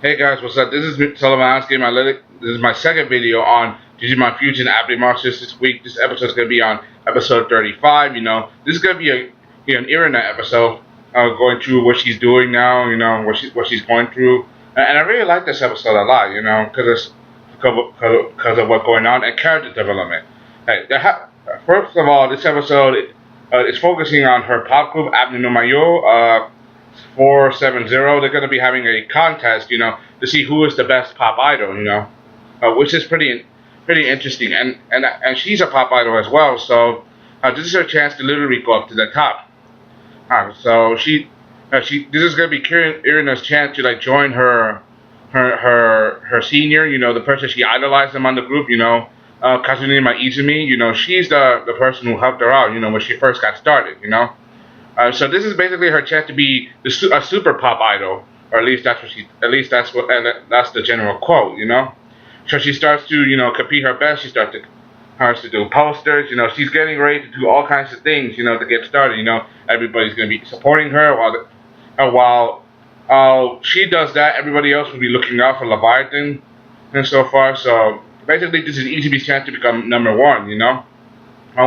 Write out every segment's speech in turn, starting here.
Hey guys, what's up? This is Sullivan Game Analytic. This is my second video on Digimon Fusion Appli Monsters this week. This episode is going to be on episode 35. This is going to be an Irina episode, going through what she's doing now. What she's going through, and I really like this episode a lot. Because of what's going on and character development. Hey, first of all, this episode is focusing on her pop group AppliYama. 470. They're going to be having a contest, to see who is the best pop idol, which is pretty interesting. And she's a pop idol as well, so this is her chance to literally go up to the top. This is going to be Irina's chance to join her senior, the person she idolized among the group, Kazunima Izumi. She's the person who helped her out, when she first got started, So this is basically her chance to be a super pop idol, or at least that's the general quote, So she starts to compete her best. She starts to do posters. She's getting ready to do all kinds of things, to get started. Everybody's gonna be supporting her while she does that. Everybody else will be looking out for Leviathan and so far. So basically, this is Izumi's chance to become #1,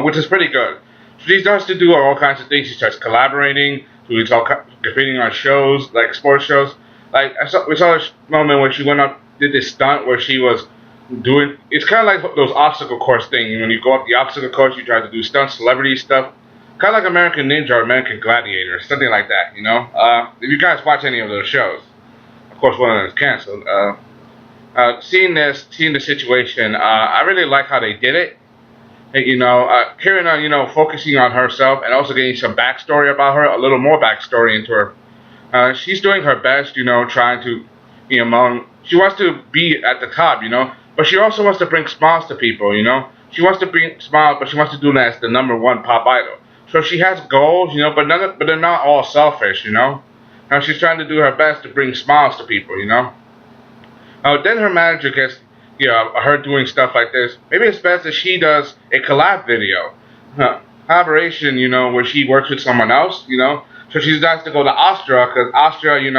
which is pretty good. She starts to do all kinds of things. She starts collaborating, competing on shows, like sports shows. We saw this moment where she went up, did this stunt where she was doing. It's kind of like those obstacle course things. When you go up the obstacle course, you try to do stunts, celebrity stuff, kind of like American Ninja or American Gladiator, something like that. If you guys watch any of those shows, of course one of them is canceled. Seeing the situation, I really like how they did it. Kirina, focusing on herself and also getting some backstory about her, a little more backstory into her. She's doing her best, trying to, she wants to be at the top, but she also wants to bring smiles to people, She wants to bring smiles, but she wants to do that as the #1 pop idol. So she has goals, but they're not all selfish, she's trying to do her best to bring smiles to people, Then her manager gets her doing stuff like this. Maybe it's best that she does a collab video. Collaboration, where she works with someone else, So she decides to go to Astra, because Astra, him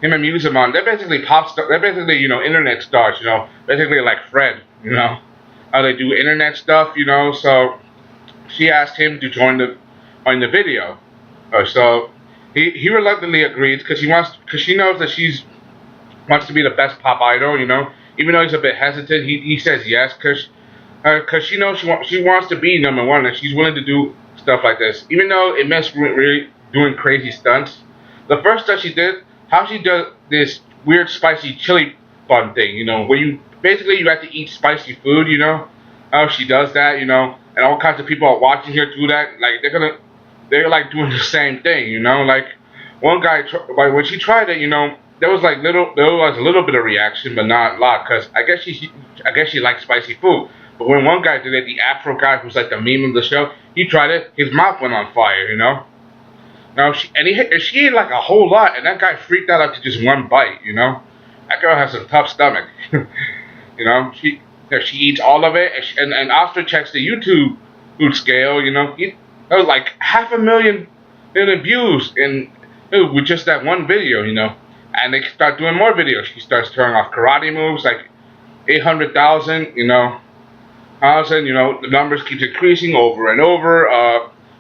and Musamon, they're basically they're basically, internet stars, basically like Fred, How they do internet stuff, so she asked him to join the video. So he reluctantly agrees, because she knows that wants to be the best pop idol, Even though he's a bit hesitant, he says yes, because she knows she wants to be #1, and she's willing to do stuff like this. Even though it meant really doing crazy stunts. The first stunt she did, how she does this weird spicy chili bun thing, where you have to eat spicy food, How she does that, and all kinds of people are watching her do that. They're doing the same thing, one guy, when she tried it, there was a little bit of reaction, but not a lot, because I guess she likes spicy food. But when one guy did it, the Afro guy who's like the meme of the show, he tried it, his mouth went on fire, Now she ate like a whole lot, and that guy freaked out after just one bite, That girl has a tough stomach, She eats all of it, and after checks the YouTube scale, there was like 500,000 views with just that one video, And they start doing more videos. She starts throwing off karate moves, like 800,000, All of a sudden, the numbers keep increasing over and over,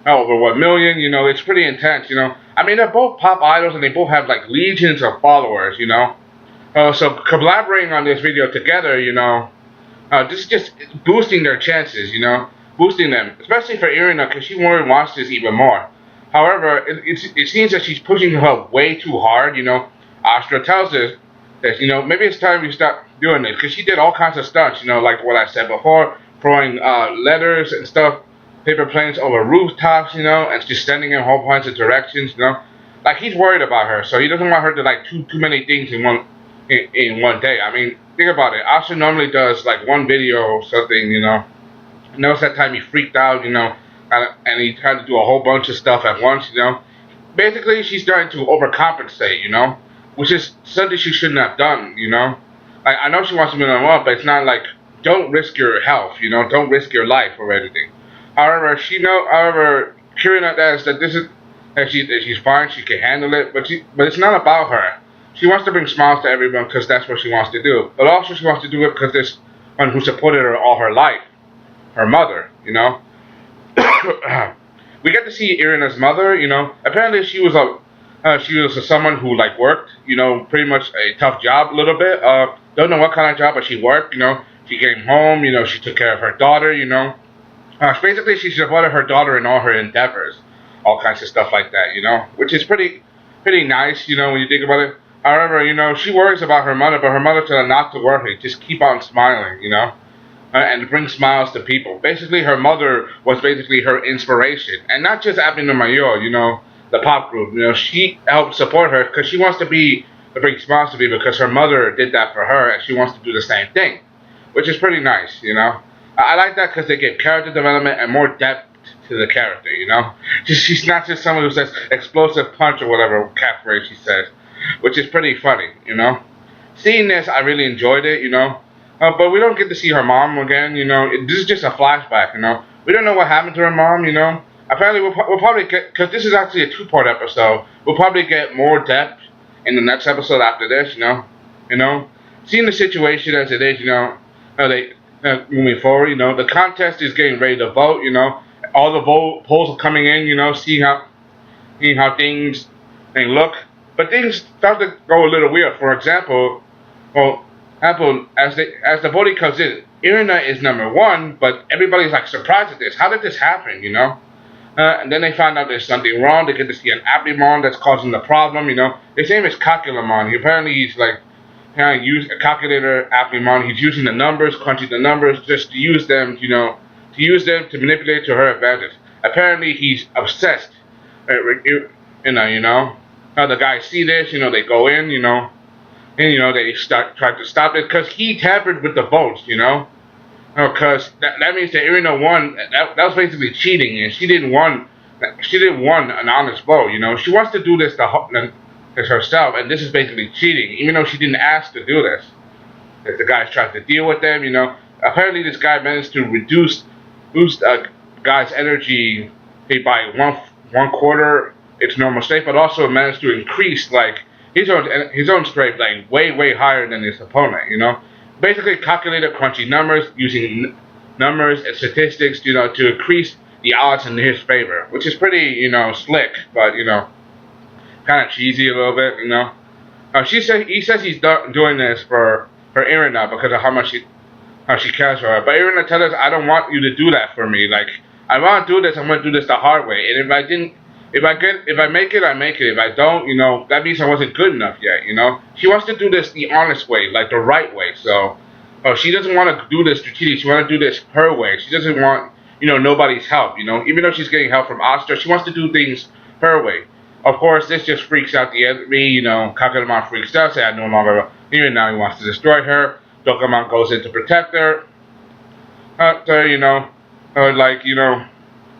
over 1 million, it's pretty intense, I mean, they're both pop idols, and they both have, legions of followers, So collaborating on this video together, this is just boosting their chances, boosting them, especially for Irina, because she wants this even more. However, it seems that she's pushing her way too hard, Astra tells us that, maybe it's time we stop doing this, because she did all kinds of stunts, like what I said before, throwing letters and stuff, paper planes over rooftops, and just sending in whole bunch of directions, He's worried about her, so he doesn't want her to do too many things in one day. I mean, think about it. Astra normally does one video or something, And there was that time he freaked out, and he tried to do a whole bunch of stuff at once, Basically, she's starting to overcompensate, which is something she shouldn't have done, I know she wants to be #1, but it's not don't risk your health, don't risk your life or anything. However, Kirina says that she's fine, she can handle it, but it's not about her. She wants to bring smiles to everyone because that's what she wants to do. But also she wants to do it because there's one who supported her all her life, her mother, you know. We get to see Irina's mother, you know. Apparently she was someone who like worked, you know, pretty much a tough job a little bit. Don't know what kind of job, but she worked, you know. She came home, you know, she took care of her daughter, you know. Basically, she supported her daughter in all her endeavors, all kinds of stuff like that, you know, which is pretty nice, you know, when you think about it. However, you know, she worries about her mother, but her mother tells her not to worry, just keep on smiling, you know, and bring smiles to people. Basically, her mother was basically her inspiration, and not just Appli, you know, the pop group, you know, she helped support her because she wants to bring smiles to people because her mother did that for her, and she wants to do the same thing, which is pretty nice, you know. I like that because they give character development and more depth to the character, you know. She's not just someone who says explosive punch or whatever catchphrase she says, which is pretty funny, you know. Seeing this, I really enjoyed it, you know. But we don't get to see her mom again, you know. This is just a flashback, you know. We don't know what happened to her mom, you know. Apparently, we'll probably get, because this is actually a two-part episode, we'll probably get more depth in the next episode after this, you know. You know, seeing the situation as it is, you know, moving forward, you know, the contest is getting ready to vote, you know, all the polls are coming in, you know, seeing how things they look, but things start to go a little weird. For example, as the voting comes in, Irina is #1, but everybody's like surprised at this. How did this happen, you know? And then they find out there's something wrong. They get to see an Applimon that's causing the problem, you know. His name is Kakulamon. Apparently he's like kind of use a calculator Applimon. He's using the numbers, crunching the numbers, just to use them, you know, to manipulate to her advantage. Apparently, he's obsessed. You know. The guys see this, you know, they go in, you know, and you know they try to stop it because he tampered with the votes, you know. Because that means that Irina won. That was basically cheating, and she didn't won an honest vote, you know. She wants to do this herself, and this is basically cheating, even though she didn't ask to do this. If the guys tried to deal with them, you know, apparently this guy managed to boost a guy's energy by one quarter its normal state, but also managed to increase like his own strength like way higher than his opponent, you know. Basically, calculated crunchy numbers using numbers and statistics, you know, to increase the odds in his favor, which is pretty, you know, slick, but you know, kind of cheesy a little bit, you know. He says he's doing this for Irina because of how she cares for her. But Irina tells us, I don't want you to do that for me. Like, I want to do this, I'm going to do this the hard way. And if I make it, I make it. If I don't, you know, that means I wasn't good enough yet, you know. She wants to do this the honest way, like the right way. So, she doesn't want to do this strategic. She wants to do this her way. She doesn't want, you know, nobody's help, you know. Even though she's getting help from Astra, she wants to do things her way. Of course, this just freaks out the enemy, you know. Kakulamon freaks out, say I no longer even now he wants to destroy her. Dokkamon goes in to protect her. You know, like, you know,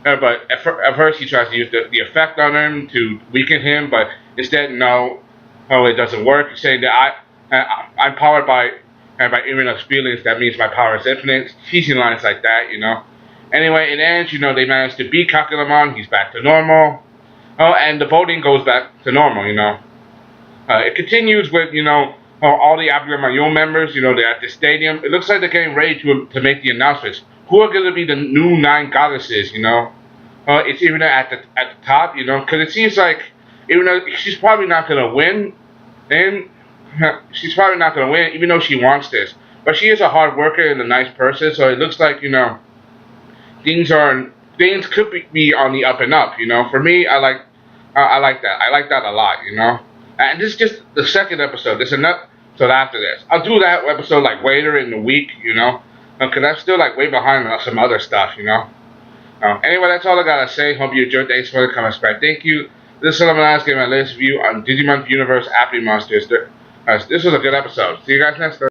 but at first he tries to use the effect on him to weaken him, but instead, no, it doesn't work. He's saying that I'm powered by Irina's feelings, that means my power is infinite. Teaching lines like that, you know. Anyway, it ends, you know, they manage to beat Kakulamon, he's back to normal. And the voting goes back to normal, you know. It continues with, you know, all the AppliYama members, you know, they're at the stadium. It looks like they're getting ready to make the announcements. Who are going to be the new 9 goddesses, you know? It's Irina at the top, you know, because it seems like Irina, she's probably not going to win. And she's probably not going to win, even though she wants this. But she is a hard worker and a nice person, so it looks like, you know, things could be on the up and up, you know. For me, I like that. I like that a lot, you know. And this is just the second episode. There's another episode after this. I'll do that episode like later in the week, you know, because I'm still like way behind on some other stuff, you know. Anyway, that's all I gotta say. Hope you enjoyed. Thanks for the comments, back. Thank you. This is Solomon Last, giving my latest view on Digimon Universe Appli Monsters. This was a good episode. See you guys next time.